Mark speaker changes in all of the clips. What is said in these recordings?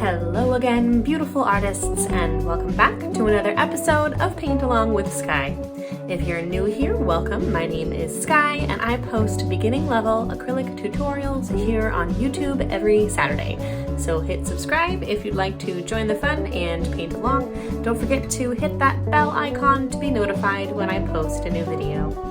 Speaker 1: Hello again, beautiful artists, and welcome back to another episode of Paint Along with Skye. If you're new here, welcome. My name is Skye, and I post beginning level acrylic tutorials here on YouTube every Saturday. So hit subscribe if you'd like to join the fun and paint along. Don't forget to hit that bell icon to be notified when I post a new video.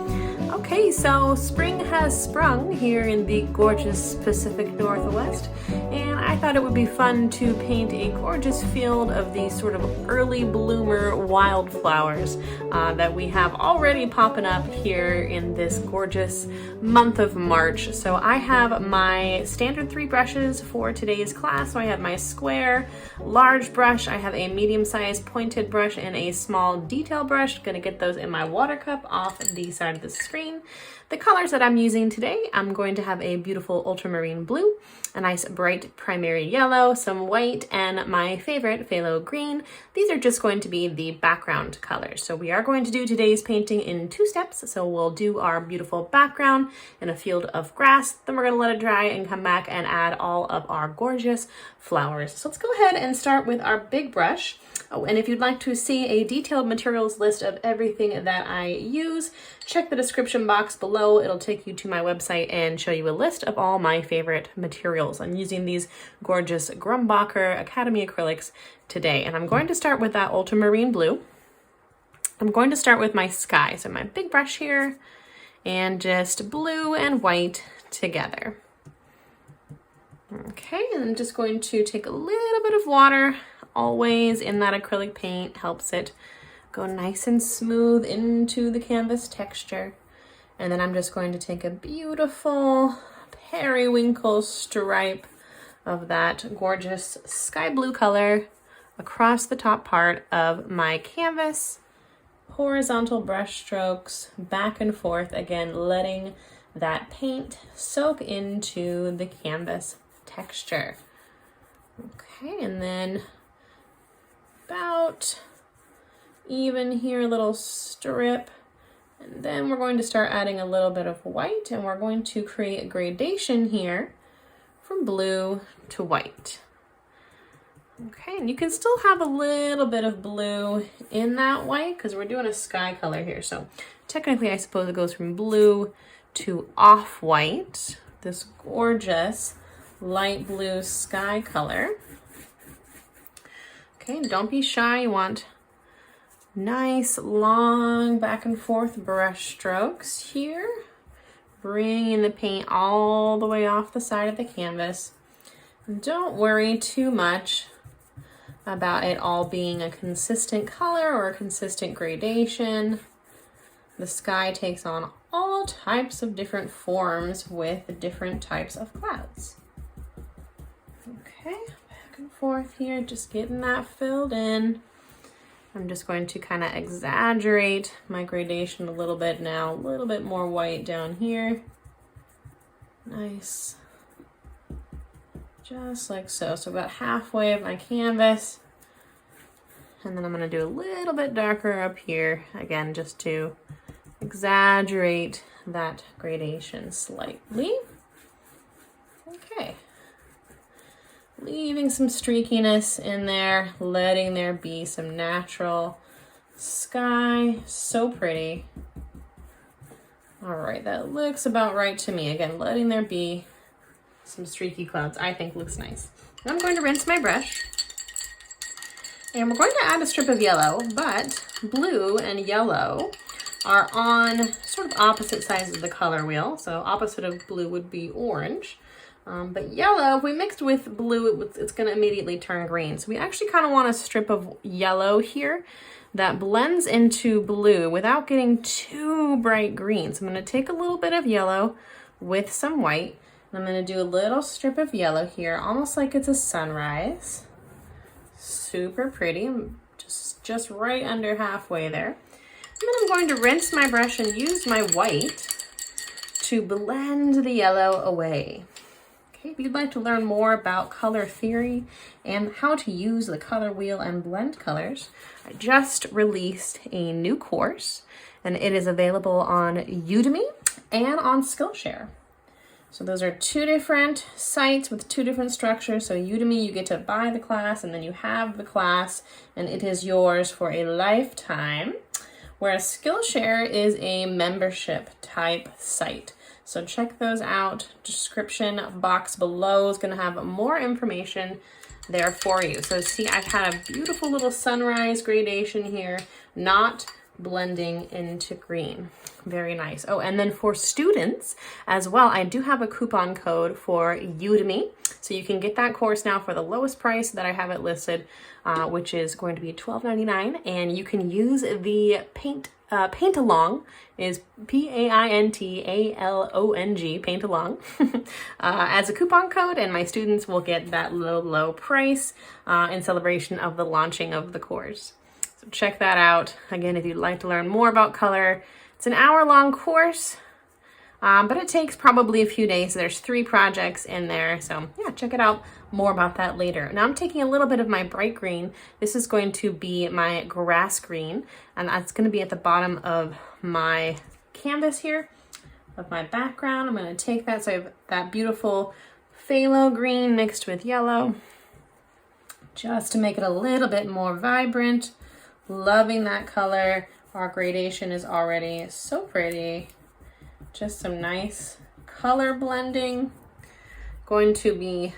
Speaker 1: Okay, so spring has sprung here in the gorgeous Pacific Northwest, and I thought it would be fun to paint a gorgeous field of these sort of early bloomer wildflowers that we have already popping up here in this gorgeous month of March. So I have my standard 3 brushes for today's class. So I have my square, large brush, I have a medium-sized pointed brush, and a small detail brush. Gonna get those in my water cup off the side of the screen. The colors that I'm using today, I'm going to have a beautiful ultramarine blue, a nice bright primary yellow, some white, and my favorite phthalo green. These are just going to be the background colors. So we are going to do today's painting in 2 steps. So we'll do our beautiful background in a field of grass, then we're going to let it dry and come back and add all of our gorgeous flowers. So let's go ahead and start with our big brush. Oh, and if you'd like to see a detailed materials list of everything that I use, check the description box below. It'll take you to my website and show you a list of all my favorite materials. I'm using these gorgeous Grumbacher Academy acrylics today, and I'm going to start with that ultramarine blue. I'm going to start with my Skye, so my big brush here, and just blue and white together. Okay, and I'm just going to take a little bit of water. Always in that acrylic paint helps it go nice and smooth into the canvas texture. And then I'm just going to take a beautiful periwinkle stripe of that gorgeous sky blue color across the top part of my canvas. Horizontal brush strokes back and forth, again letting that paint soak into the canvas texture. Okay, and then about even here, a little strip, and then we're going to start adding a little bit of white, and we're going to create a gradation here from blue to white. Okay, and you can still have a little bit of blue in that white because we're doing a sky color here. So technically I suppose it goes from blue to off-white, this gorgeous light blue sky color. Okay, don't be shy. You want nice, long back and forth brush strokes here. Bringing the paint all the way off the side of the canvas. And don't worry too much about it all being a consistent color or a consistent gradation. The sky takes on all types of different forms with different types of clouds. Okay. And forth here, just getting that filled in. I'm just going to kind of exaggerate my gradation a little bit now, a little bit more white down here. Nice. Just like so. So about halfway of my canvas. And then I'm going to do a little bit darker up here, again, just to exaggerate that gradation slightly. Okay. Leaving some streakiness in there, letting there be some natural sky. So pretty. All right, that looks about right to me. Again, letting there be some streaky clouds, I think looks nice. I'm going to rinse my brush. And we're going to add a strip of yellow, but blue and yellow are on sort of opposite sides of the color wheel. So opposite of blue would be orange. But yellow, if we mixed with blue, it's going to immediately turn green. So we actually kind of want a strip of yellow here that blends into blue without getting too bright green. So I'm going to take a little bit of yellow with some white. And I'm going to do a little strip of yellow here, almost like it's a sunrise. Super pretty. Just right under halfway there. And then I'm going to rinse my brush and use my white to blend the yellow away. If you'd like to learn more about color theory and how to use the color wheel and blend colors, I just released a new course, and it is available on Udemy and on Skillshare. So those are two different sites with two different structures. So Udemy, you get to buy the class and then you have the class and it is yours for a lifetime. Whereas Skillshare is a membership type site. So check those out. Description box below is going to have more information there for you. So see, I've had a beautiful little sunrise gradation here, not blending into green. Very nice. Oh, and then for students as well, I do have a coupon code for Udemy. So you can get that course now for the lowest price that I have it listed, which is going to be $12.99. And you can use the paint along is PAINTALONG, paint along, as a coupon code, and my students will get that low price in celebration of the launching of the course. So check that out. Again, if you'd like to learn more about color, it's an hour-long course, but it takes probably a few days. There's 3 projects in there, so yeah, check it out. More about that later. Now I'm taking a little bit of my bright green. This is going to be my grass green, and that's going to be at the bottom of my canvas here, of my background. I'm going to take that, so I have that beautiful phthalo green mixed with yellow, just to make it a little bit more vibrant. Loving that color. Our gradation is already so pretty. Just some nice color blending. Going to be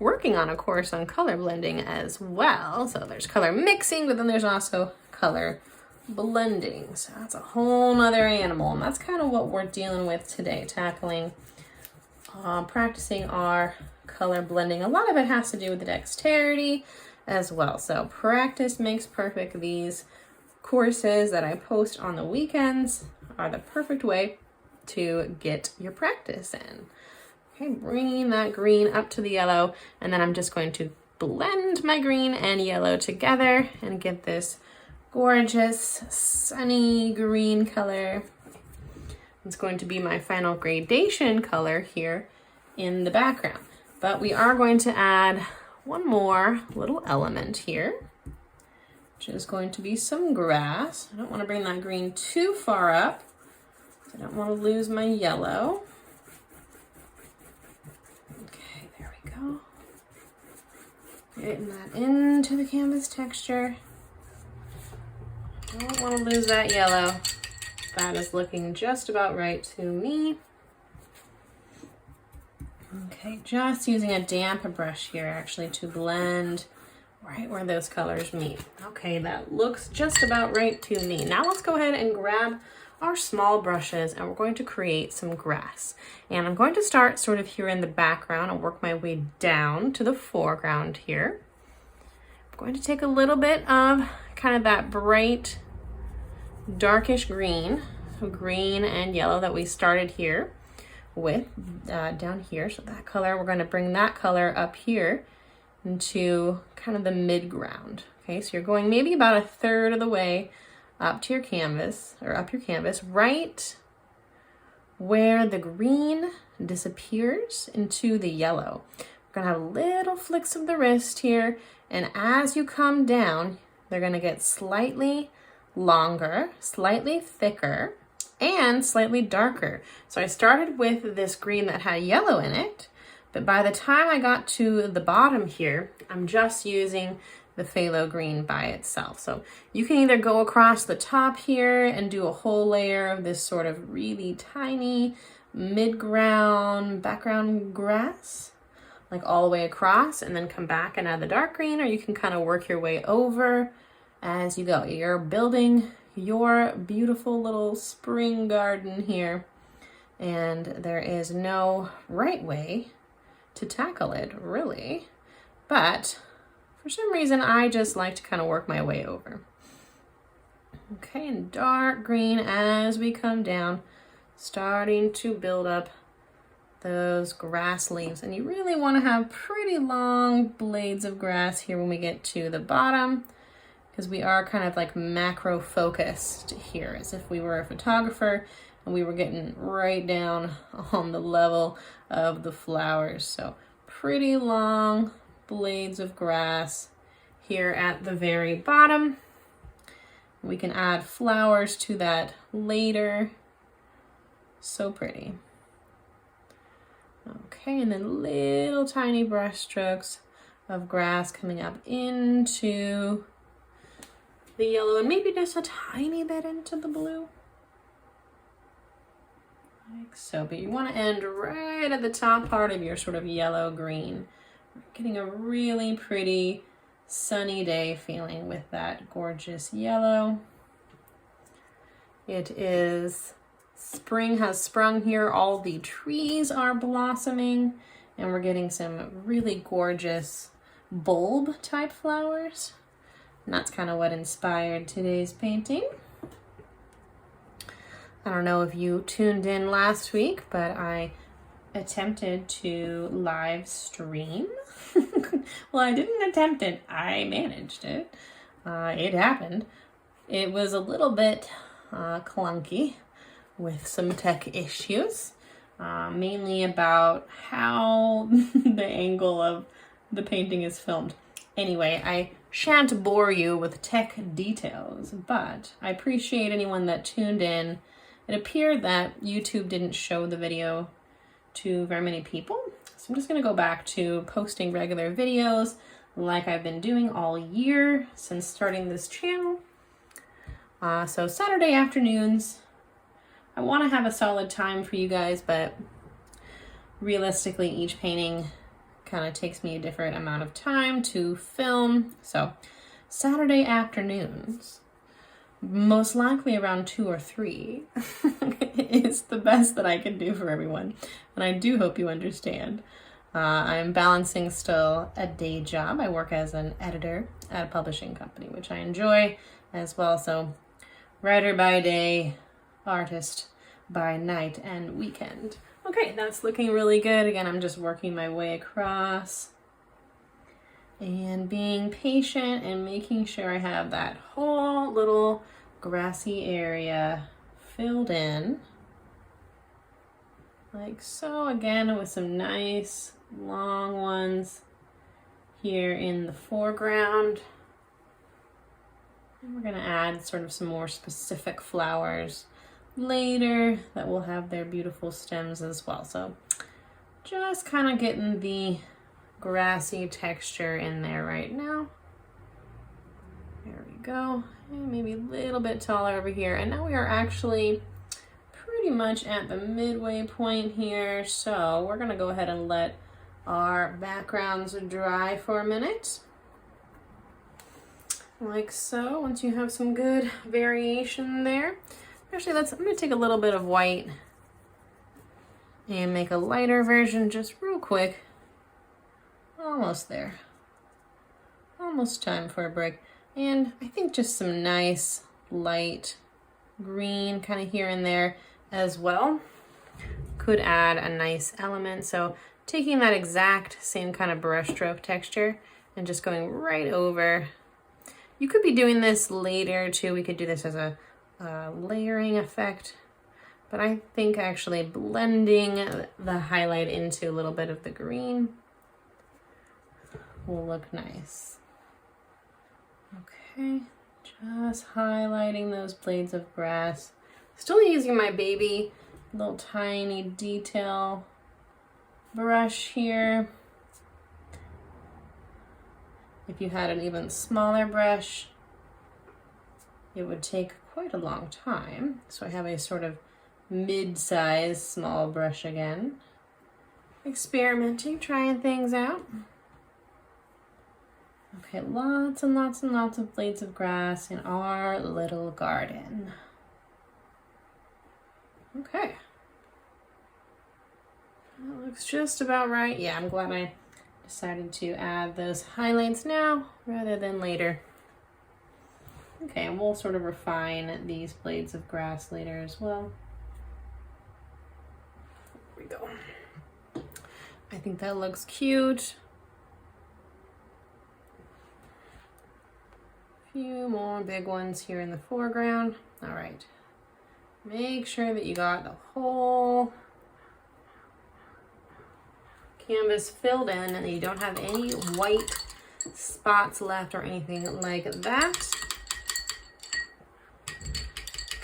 Speaker 1: working on a course on color blending as well. So there's color mixing, but then there's also color blending. So that's a whole nother animal. And that's kind of what we're dealing with today, tackling, practicing our color blending. A lot of it has to do with the dexterity as well. So practice makes perfect. These courses that I post on the weekends are the perfect way to get your practice in. Okay, bringing that green up to the yellow, and then I'm just going to blend my green and yellow together and get this gorgeous sunny green color. It's going to be my final gradation color here in the background. But we are going to add one more little element here, which is going to be some grass. I don't want to bring that green too far up. I don't want to lose my yellow. Okay, there we go. Getting that into the canvas texture. Don't want to lose that yellow. That is looking just about right to me. Okay, just using a damp brush here actually to blend right where those colors meet. Okay, that looks just about right to me. Now let's go ahead and grab our small brushes and we're going to create some grass. And I'm going to start sort of here in the background and work my way down to the foreground here. I'm going to take a little bit of kind of that bright darkish green, so green and yellow that we started here with down here. So that color, we're going to bring that color up here into kind of the mid-ground. Okay, so you're going maybe about a third of the way up to your canvas, or up your canvas, right where the green disappears into the yellow. We're gonna have little flicks of the wrist here, and as you come down, they're gonna get slightly longer, slightly thicker, and slightly darker. So I started with this green that had yellow in it, but by the time I got to the bottom here, I'm just using the phthalo green by itself. So you can either go across the top here and do a whole layer of this sort of really tiny mid-ground background grass, like all the way across, and then come back and add the dark green, or you can kind of work your way over as you go. You're building your beautiful little spring garden here, and there is no right way to tackle it, really. But for some reason, I just like to kind of work my way over. Okay, and dark green as we come down, starting to build up those grass leaves. And you really want to have pretty long blades of grass here when we get to the bottom, because we are kind of like macro focused here, as if we were a photographer and we were getting right down on the level of the flowers. So pretty long blades of grass here at the very bottom. We can add flowers to that later. So pretty. Okay, and then little tiny brush strokes of grass coming up into the yellow and maybe just a tiny bit into the blue. Like so, but you want to end right at the top part of your sort of yellow green. Getting a really pretty sunny day feeling with that gorgeous yellow. It is spring has sprung here. All the trees are blossoming and we're getting some really gorgeous bulb type flowers. And that's kind of what inspired today's painting. I don't know if you tuned in last week, but I attempted to live stream. Well, I didn't attempt it. I managed it. It happened. It was a little bit clunky with some tech issues, mainly about how the angle of the painting is filmed. Anyway, I shan't bore you with tech details, but I appreciate anyone that tuned in. It appeared that YouTube didn't show the video to very many people, so I'm just going to go back to posting regular videos like I've been doing all year since starting this channel. So Saturday afternoons, I want to have a solid time for you guys, but realistically each painting kind of takes me a different amount of time to film. So Saturday afternoons, most likely around 2 or 3, is the best that I can do for everyone. And I do hope you understand. I'm balancing still a day job. I work as an editor at a publishing company, which I enjoy as well. So writer by day, artist by night and weekend. Okay, that's looking really good. Again, I'm just working my way across and being patient and making sure I have that whole little grassy area filled in. Like so, again, with some nice long ones here in the foreground. And we're gonna add sort of some more specific flowers later that will have their beautiful stems as well. So just kind of getting the grassy texture in there right now. There we go. And maybe a little bit taller over here. And now we are actually pretty much at the midway point here. So we're gonna go ahead and let our backgrounds dry for a minute. Like so. Once you have some good variation there. Actually, I'm gonna take a little bit of white and make a lighter version just real quick. Almost there. Almost time for a break. And I think just some nice light green kind of here and there as well could add a nice element. So taking that exact same kind of brush stroke texture and just going right over. You could be doing this later too. We could do this as a layering effect, but I think actually blending the highlight into a little bit of the green will look nice. Okay, just highlighting those blades of grass. Still using my baby little tiny detail brush here. If you had an even smaller brush, it would take quite a long time. So I have a sort of mid-size small brush again. Experimenting, trying things out. Okay, lots and lots and lots of blades of grass in our little garden. Okay. That looks just about right. Yeah, I'm glad I decided to add those highlights now rather than later. Okay, and we'll sort of refine these blades of grass later as well. There we go. I think that looks cute. A few more big ones here in the foreground. All right. Make sure that you got the whole canvas filled in and you don't have any white spots left or anything like that.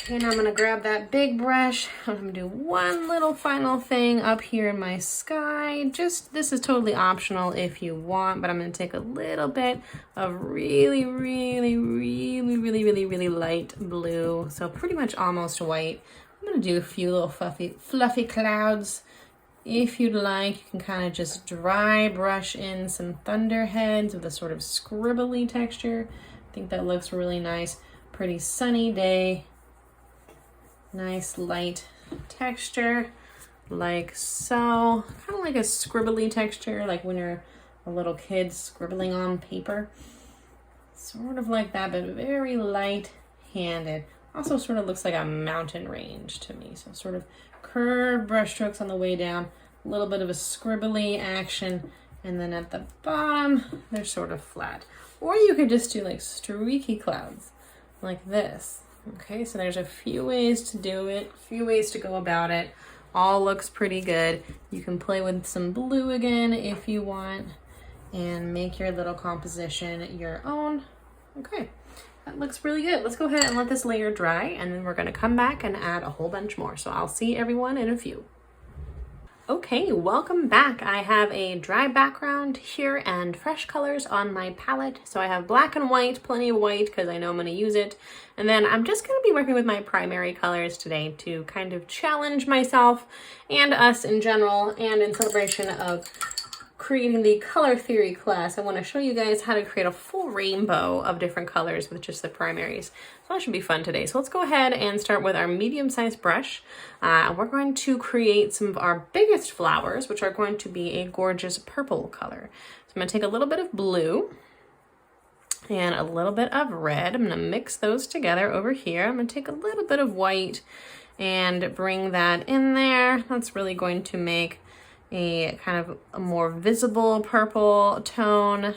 Speaker 1: Okay, now I'm gonna grab that big brush. I'm gonna do one little final thing up here in my sky. Just, this is totally optional if you want, but I'm gonna take a little bit of really light blue. So pretty much almost white. I'm gonna do a few little fluffy clouds. If you'd like, you can kind of just dry brush in some thunderheads with a sort of scribbly texture. I think that looks really nice. Pretty sunny day. Nice light texture, like so. Kind of like a scribbly texture, like when you're a little kid scribbling on paper. Sort of like that, but very light-handed. Also sort of looks like a mountain range to me. So sort of curved brush strokes on the way down, a little bit of a scribbly action, and then at the bottom, they're sort of flat. Or you could just do like streaky clouds, like this. Okay, so there's a few ways to do it, a few ways to go about it. All looks pretty good. You can play with some blue again if you want and make your little composition your own. Okay, that looks really good. Let's go ahead and let this layer dry, and then we're gonna come back and add a whole bunch more. So I'll see everyone in a few. Okay, welcome back. I have a dry background here and fresh colors on my palette. So I have black and white, plenty of white because I know I'm going to use it. And then I'm just going to be working with my primary colors today to kind of challenge myself and us in general, and in celebration of creating the color theory class, I want to show you guys how to create a full rainbow of different colors with just the primaries. So that should be fun today. So let's go ahead and start with our medium-sized brush. We're going to create some of our biggest flowers, which are going to be a gorgeous purple color. So I'm going to take a little bit of blue and a little bit of red. I'm going to mix those together over here. I'm going to take a little bit of white and bring that in there. That's really going to make a kind of a more visible purple tone,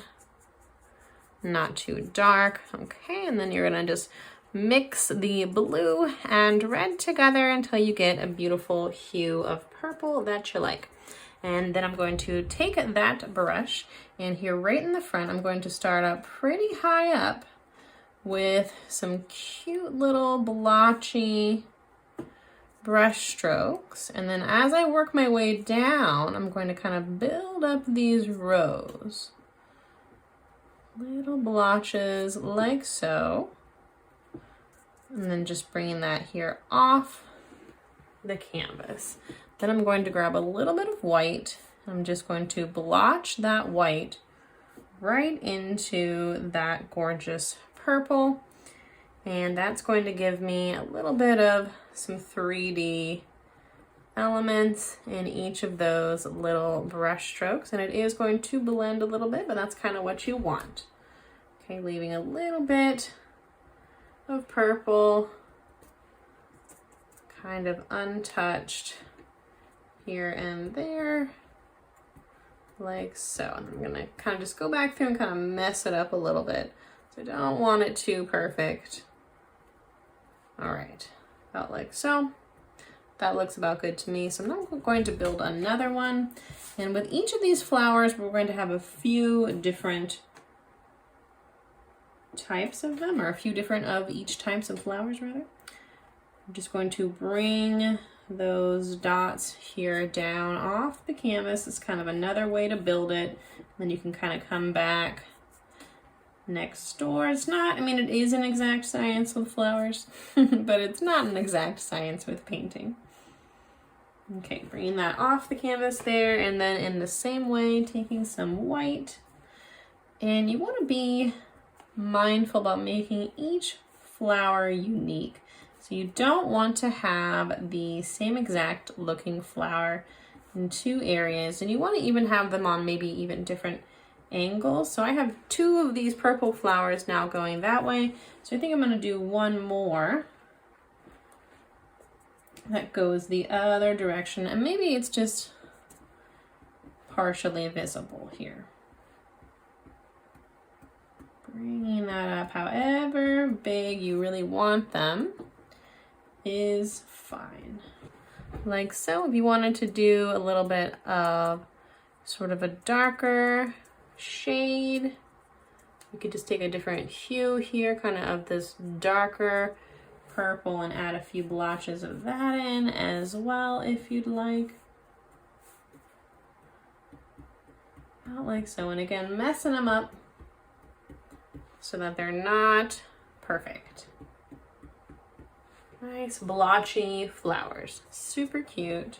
Speaker 1: not too dark. Okay, and then you're gonna just mix the blue and red together until you get a beautiful hue of purple that you like. And then I'm going to take that brush, and here right in the front, I'm going to start up pretty high up with some cute little blotchy brush strokes, and then as I work my way down, I'm going to kind of build up these rows, little blotches like so, and then just bringing that here off the canvas. Then I'm going to grab a little bit of white. I'm just going to blotch that white right into that gorgeous purple. And that's going to give me a little bit of some 3D elements in each of those little brush strokes. And it is going to blend a little bit, but that's kind of what you want. Okay, leaving a little bit of purple, kind of untouched here and there, like so. And I'm gonna kind of just go back through and kind of mess it up a little bit. So I don't want it too perfect. All right, about like so. That looks about good to me. So now I'm going to build another one. And with each of these flowers, we're going to have a few different types of them, or a few different of each types of flowers rather. I'm just going to bring those dots here down off the canvas. It's kind of another way to build it. Then you can kind of come back next door. It's not, I mean, it is an exact science with flowers, but it's not an exact science with painting. Okay, bringing that off the canvas there, and then in the same way, taking some white. And you want to be mindful about making each flower unique. So you don't want to have the same exact looking flower in two areas, and you want to even have them on maybe even different angles. So I have two of these purple flowers now going that way. So I think I'm going to do one more that goes the other direction, and maybe it's just partially visible here. Bringing that up however big you really want them is fine. Like so. If you wanted to do a little bit of sort of a darker shade, you could just take a different hue here, kind of this darker purple and add a few blotches of that in as well if you'd like. About like so. And again, messing them up so that they're not perfect. Nice blotchy flowers. Super cute.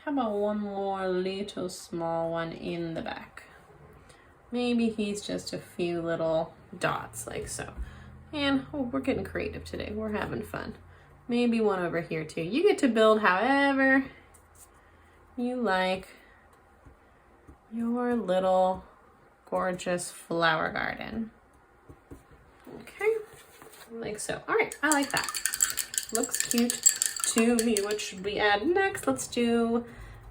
Speaker 1: How about one more little small one in the back? Maybe he's just a few little dots like so. And oh, we're getting creative today. We're having fun. Maybe one over here too. You get to build however you like your little gorgeous flower garden. Okay, like so. All right, I like that. Looks cute to me. What should we add next? Let's do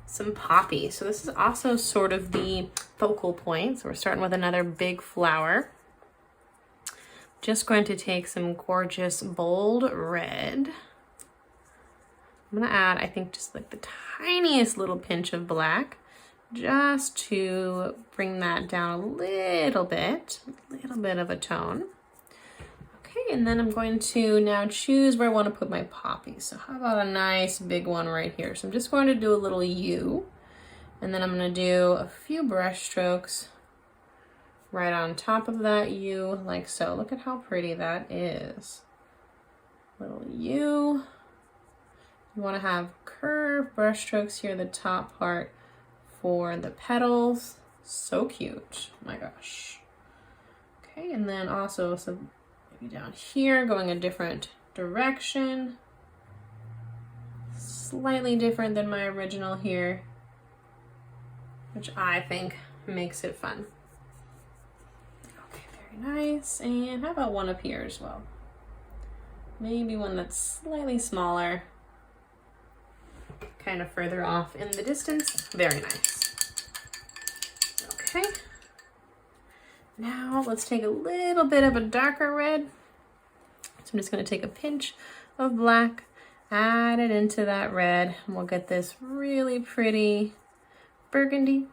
Speaker 1: some poppy. So this is also sort of the focal point. So we're starting with another big flower. Just going to take some gorgeous bold red. I'm gonna add, I think, just like the tiniest little pinch of black, just to bring that down a little bit of a tone. Okay, and then I'm going to now choose where I want to put my poppy. So how about a nice big one right here? So I'm just going to do a little U, and then I'm going to do a few brush strokes right on top of that U, like so. Look at how pretty that is. Little U. You want to have curved brush strokes here, the top part for the petals. So cute. Oh my gosh. Okay, and then also some maybe down here, going a different direction. Slightly different than my original here, which I think makes it fun. Okay, very nice. And how about one up here as well? Maybe one that's slightly smaller, kind of further off in the distance. Very nice. Okay. Now let's take a little bit of a darker red. So I'm just going to take a pinch of black, add it into that red, and we'll get this really pretty burgundy.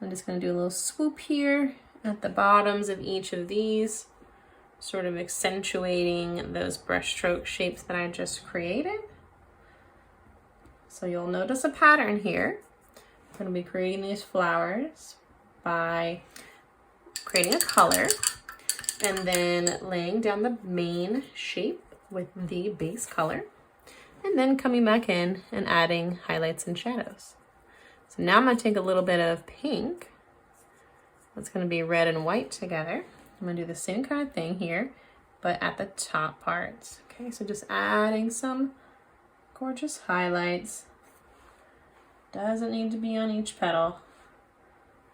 Speaker 1: I'm just going to do a little swoop here at the bottoms of each of these, sort of accentuating those brushstroke shapes that I just created. So you'll notice a pattern here. I'm going to be creating these flowers by creating a color and then laying down the main shape with the base color, and then coming back in and adding highlights and shadows. So now I'm going to take a little bit of pink. That's going to be red and white together. I'm going to do the same kind of thing here, but at the top parts. Okay, so just adding some gorgeous highlights. Doesn't need to be on each petal.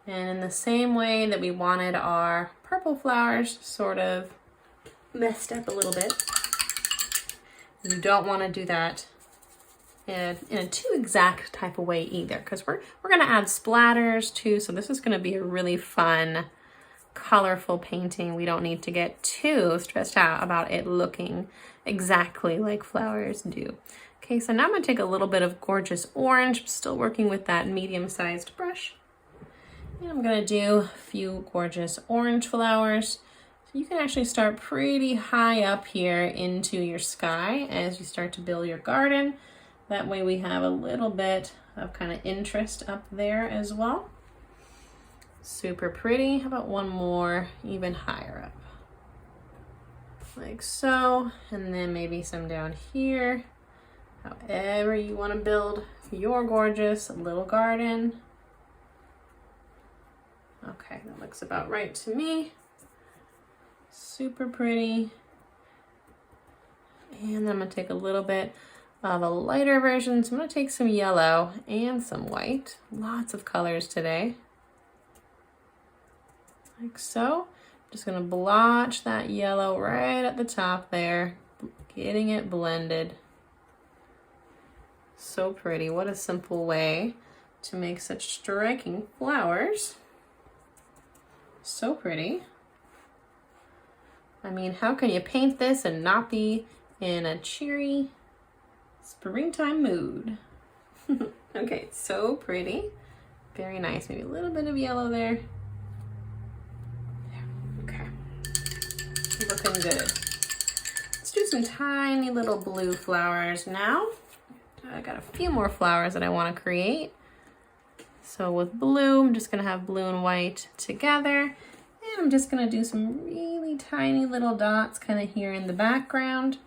Speaker 1: And in the same way that we wanted our purple flowers sort of messed up a little bit, you don't want to do that in a too exact type of way either, because we're going to add splatters too. So this is going to be a really fun, colorful painting. We don't need to get too stressed out about it looking exactly like flowers do. Okay, so now I'm going to take a little bit of gorgeous orange. I'm still working with that medium-sized brush. And I'm going to do a few gorgeous orange flowers. So you can actually start pretty high up here into your sky as you start to build your garden. That way we have a little bit of kind of interest up there as well. Super pretty. How about one more even higher up? Like so. And then maybe some down here. However you want to build your gorgeous little garden. Okay, that looks about right to me. Super pretty. And then I'm going to take a little bit of a lighter version. So I'm going to take some yellow and some white. Lots of colors today. Like so. I'm just going to blotch that yellow right at the top there, getting it blended. So pretty. What a simple way to make such striking flowers. So pretty. I mean, how can you paint this and not be in a cheery springtime mood? Okay, so pretty. Very nice. Maybe a little bit of yellow there. Okay. Looking good. Let's do some tiny little blue flowers now. I got a few more flowers that I want to create. So with blue, I'm just going to have blue and white together. And I'm just going to do some really tiny little dots kind of here in the background.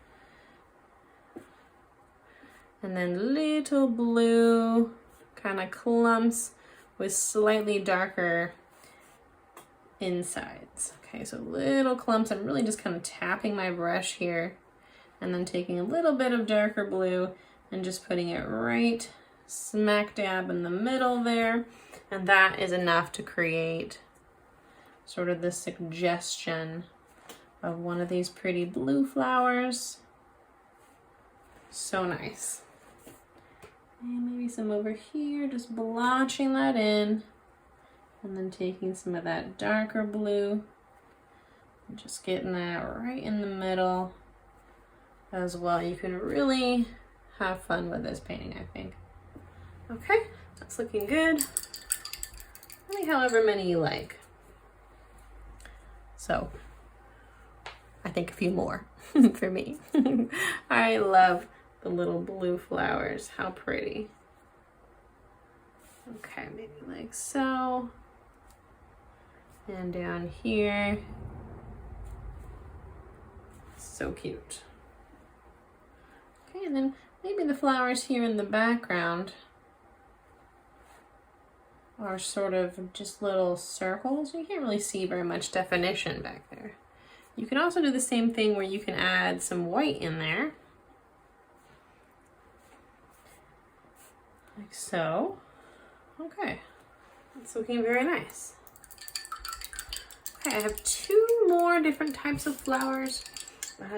Speaker 1: And then little blue kind of clumps with slightly darker insides. Okay, so little clumps. I'm really just kind of tapping my brush here and then taking a little bit of darker blue and just putting it right smack dab in the middle there. And that is enough to create sort of the suggestion of one of these pretty blue flowers. So nice. And maybe some over here, just blotching that in. And then taking some of that darker blue and just getting that right in the middle as well. You can really have fun with this painting, I think. Okay, that's looking good. Only however many you like. So, I think a few more for me. I love the little blue flowers. How pretty. Okay, maybe like so. And down here. So cute. Okay, and then maybe the flowers here in the background are sort of just little circles. You can't really see very much definition back there. You can also do the same thing where you can add some white in there. Like so. Okay, that's looking very nice. Okay, I have two more different types of flowers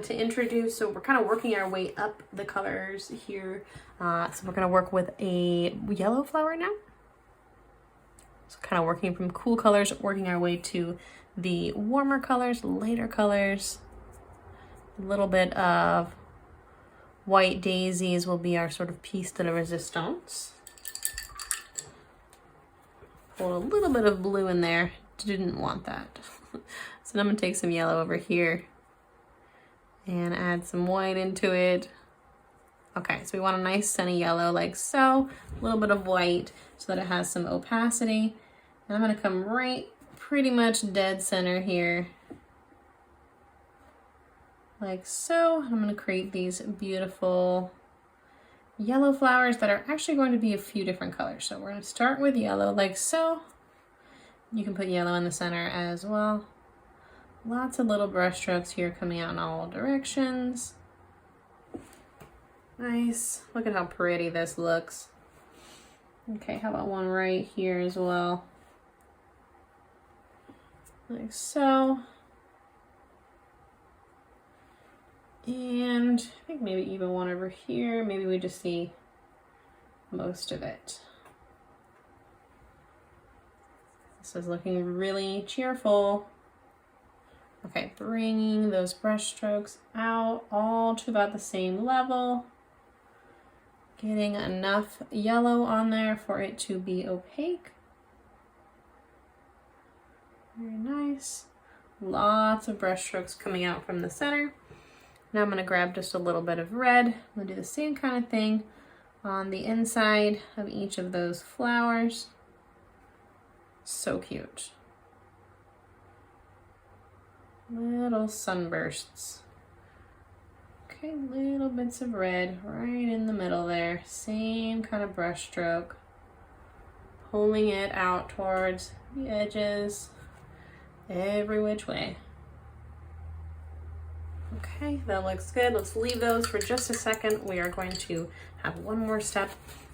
Speaker 1: to introduce. So we're kind of working our way up the colors here. So we're going to work with a yellow flower now. So kind of working from cool colors, working our way to the warmer colors, lighter colors. A little bit of white daisies will be our sort of piece de la resistance. Pull a little bit of blue in there. Didn't want that. So now I'm going to take some yellow over here and add some white into it. Okay, so we want a nice sunny yellow like so. A little bit of white so that it has some opacity. And I'm going to come right pretty much dead center here. Like so. I'm going to create these beautiful yellow flowers that are actually going to be a few different colors. So we're going to start with yellow like so. You can put yellow in the center as well. Lots of little brush strokes here coming out in all directions. Nice. Look at how pretty this looks. Okay, how about one right here as well? Like so. And I think maybe even one over here. Maybe we just see most of it. This is looking really cheerful. Okay, bringing those brush strokes out all to about the same level. Getting enough yellow on there for it to be opaque. Very nice. Lots of brush strokes coming out from the center. Now I'm going to grab just a little bit of red. I'm going to do the same kind of thing on the inside of each of those flowers. So cute. Little sunbursts. Okay, little bits of red right in the middle there. Same kind of brush stroke. Pulling it out towards the edges. Every which way. Okay, that looks good. Let's leave those for just a second. We are going to have one more step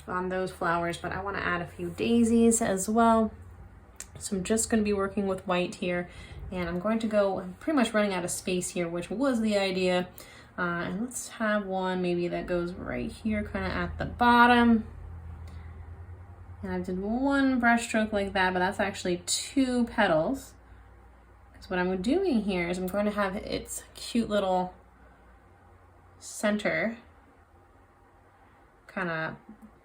Speaker 1: on those flowers, but I want to add a few daisies as well. So I'm just going to be working with white here, and I'm going to go, I'm pretty much running out of space here, which was the idea. And let's have one maybe that goes right here, kind of at the bottom. And I did one brush stroke like that, but that's actually two petals. Because what I'm doing here is I'm going to have its cute little center kind of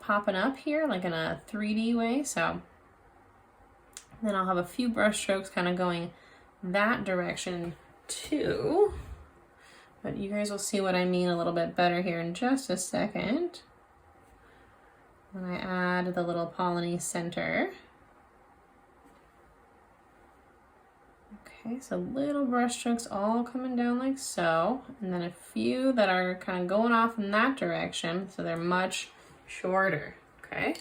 Speaker 1: popping up here, like in a 3D way. So then I'll have a few brush strokes kind of going that direction too. but you guys will see what I mean a little bit better here in just a second when I add the little polleny center. Okay, so little brush strokes all coming down like so, and then a few that are kind of going off in that direction, so they're much shorter. Okay,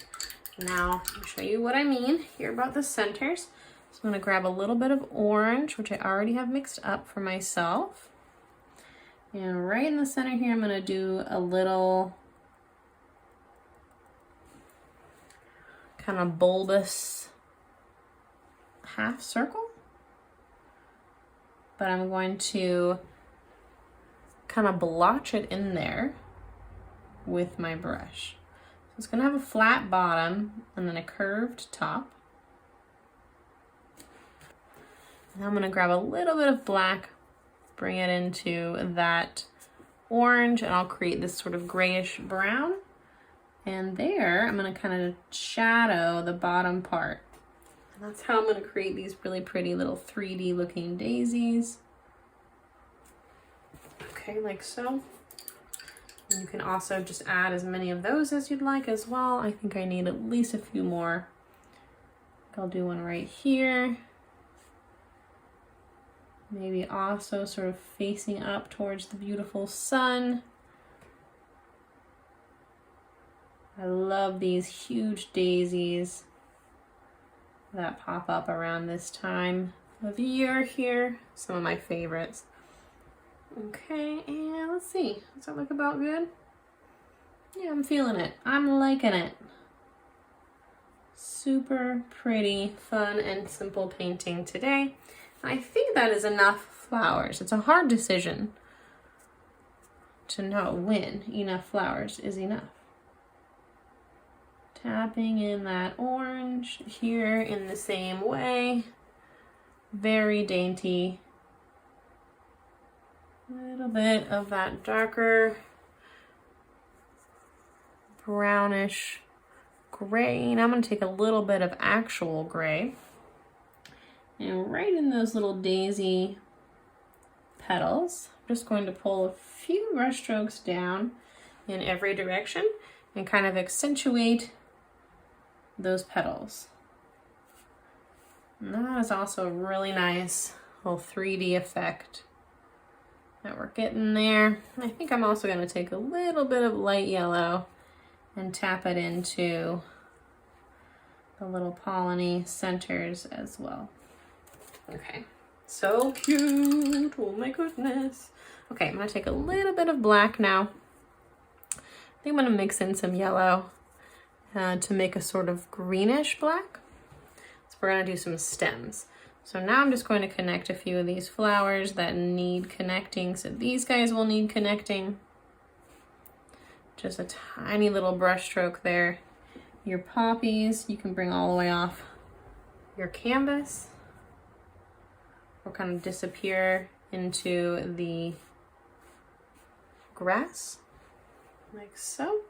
Speaker 1: now I'll show you what I mean here about the centers. So I'm going to grab a little bit of orange, which I already have mixed up for myself. And right in the center here, I'm going to do a little kind of bulbous half circle. But I'm going to kind of blotch it in there with my brush. So it's going to have a flat bottom and then a curved top. Now I'm going to grab a little bit of black, bring it into that orange, and I'll create this sort of grayish brown. And there, I'm going to kind of shadow the bottom part. And that's how I'm going to create these really pretty little 3D looking daisies. Okay, like so. And you can also just add as many of those as you'd like as well. I think I need at least a few more. I'll do one right here. Maybe also sort of facing up towards the beautiful sun. I love these huge daisies that pop up around this time of year here. Some of my favorites. Okay, and let's see. Does that look about good? Yeah, I'm feeling it. I'm liking it. Super pretty, fun, and simple painting today. I think that is enough flowers. It's a hard decision to know when enough flowers is enough. Tapping in that orange here in the same way. Very dainty. A little bit of that darker brownish gray. And I'm going to take a little bit of actual gray. And right in those little daisy petals, I'm just going to pull a few brush strokes down in every direction and kind of accentuate those petals. And that is also a really nice little 3D effect that we're getting there. I think I'm also going to take a little bit of light yellow and tap it into the little polleny centers as well. Okay, so cute. Oh my goodness. Okay, I'm going to take a little bit of black now. I think I'm going to mix in some yellow to make a sort of greenish black. So we're going to do some stems. So now I'm just going to connect a few of these flowers that need connecting. So these guys will need connecting. Just a tiny little brush stroke there. Your poppies, you can bring all the way off your canvas. Or kind of disappear into the grass, like so.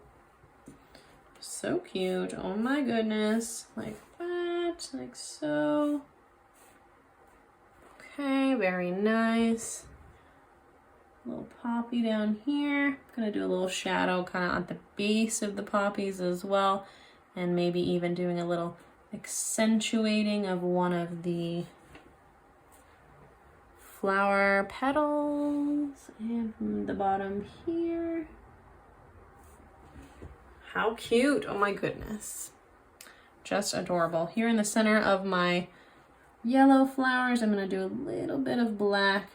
Speaker 1: So cute, oh my goodness, like that, like so. Okay, very nice. Little poppy down here. I'm gonna do a little shadow kind of at the base of the poppies as well, and maybe even doing a little accentuating of one of the flower petals, and from the bottom here. How cute, oh my goodness. Just adorable. Here in the center of my yellow flowers, I'm gonna do a little bit of black,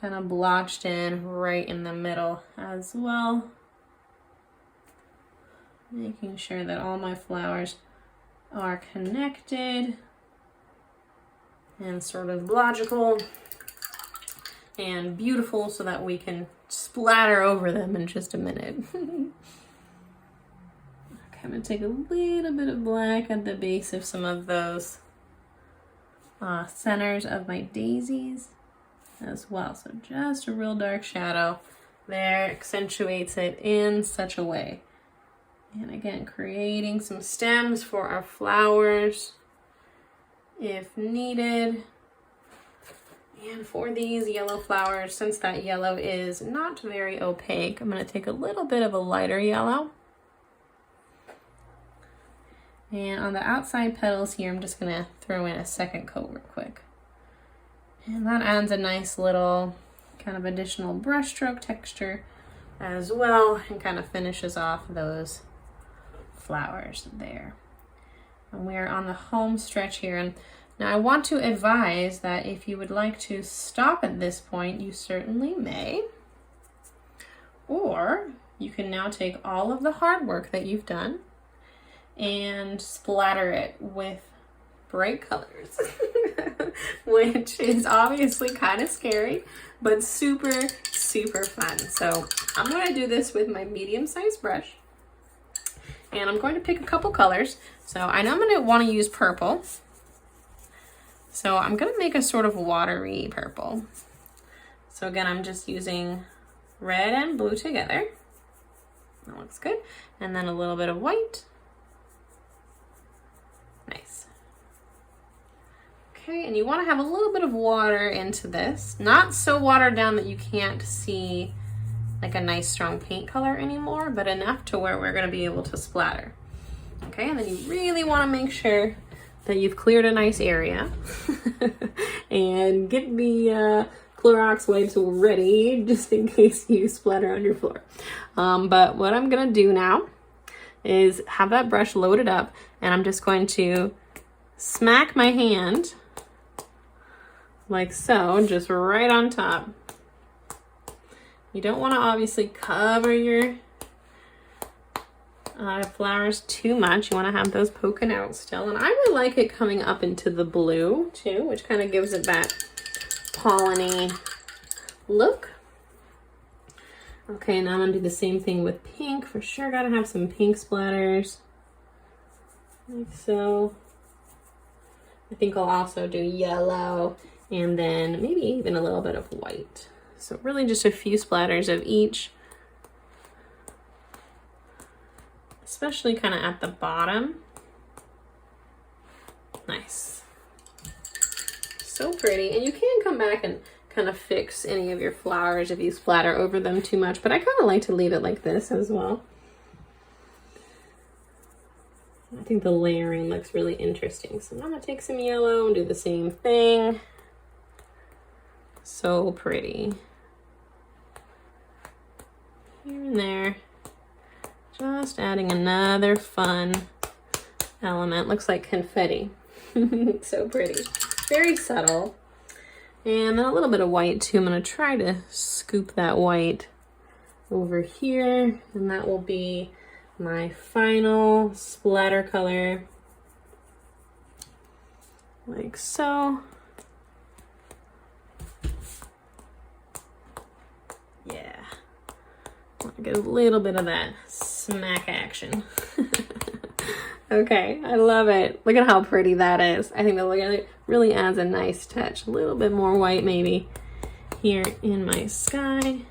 Speaker 1: kind of blotched in right in the middle as well. Making sure that all my flowers are connected and sort of logical and beautiful so that we can splatter over them in just a minute. Okay, I'm gonna take a little bit of black at the base of some of those centers of my daisies as well. So just a real dark shadow there accentuates it in such a way. And again, creating some stems for our flowers if needed. And for these yellow flowers, since that yellow is not very opaque, I'm going to take a little bit of a lighter yellow. And on the outside petals here, I'm just going to throw in a second coat real quick. And that adds a nice little kind of additional brush stroke texture as well, and kind of finishes off those flowers there. And we're on the home stretch here. And now I want to advise that if you would like to stop at this point, you certainly may. Or you can now take all of the hard work that you've done and splatter it with bright colors, which is obviously kind of scary, but super, super fun. So I'm going to do this with my medium-sized brush, and I'm going to pick a couple colors. So I know I'm going to want to use purple. So I'm going to make a sort of watery purple. So again, I'm just using red and blue together. That looks good. And then a little bit of white. Nice. Okay, and you want to have a little bit of water into this. Not so watered down that you can't see like a nice strong paint color anymore, but enough to where we're going to be able to splatter. Okay, and then you really want to make sure that you've cleared a nice area and get the Clorox wipes ready just in case you splatter on your floor. But what I'm going to do now is have that brush loaded up, and I'm just going to smack my hand like so, just right on top. You don't want to obviously cover your flowers too much. You want to have those poking out still. And I really like it coming up into the blue too, which kind of gives it that polleny look. Okay, now I'm gonna do the same thing with pink. For sure, gotta have some pink splatters, like so. I think I'll also do yellow, and then maybe even a little bit of white. So really just a few splatters of each, especially kind of at the bottom. Nice. So pretty. And you can come back and kind of fix any of your flowers if you splatter over them too much, but I kind of like to leave it like this as well. I think the layering looks really interesting. So I'm gonna take some yellow and do the same thing. So pretty. Here and there. Just adding another fun element. Looks like confetti. So pretty. Very subtle. And then a little bit of white too. I'm going to try to scoop that white over here. And that will be my final splatter color. Like so. Yeah. I'll get a little bit of that smack action. Okay, I love it. Look at how pretty that is. I think that really adds a nice touch. A little bit more white maybe here in my sky.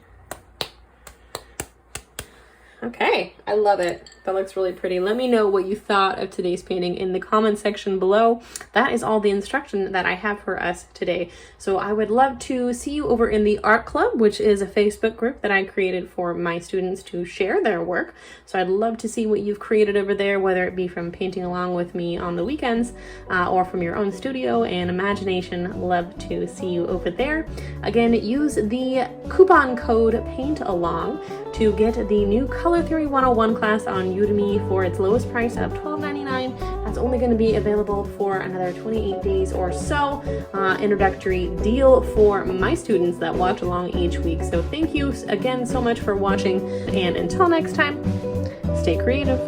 Speaker 1: Okay, I love it. That looks really pretty. Let me know what you thought of today's painting in the comment section below. That is all the instruction that I have for us today. So I would love to see you over in the Art Club, which is a Facebook group that I created for my students to share their work. So I'd love to see what you've created over there, whether it be from painting along with me on the weekends or from your own studio and imagination. Love to see you over there. Again, use the coupon code PAINTALONG to get the new Color Theory 101 class on Udemy for its lowest price of $12.99. That's only going to be available for another 28 days or so. Introductory deal for my students that watch along each week. So thank you again so much for watching, and until next time, stay creative.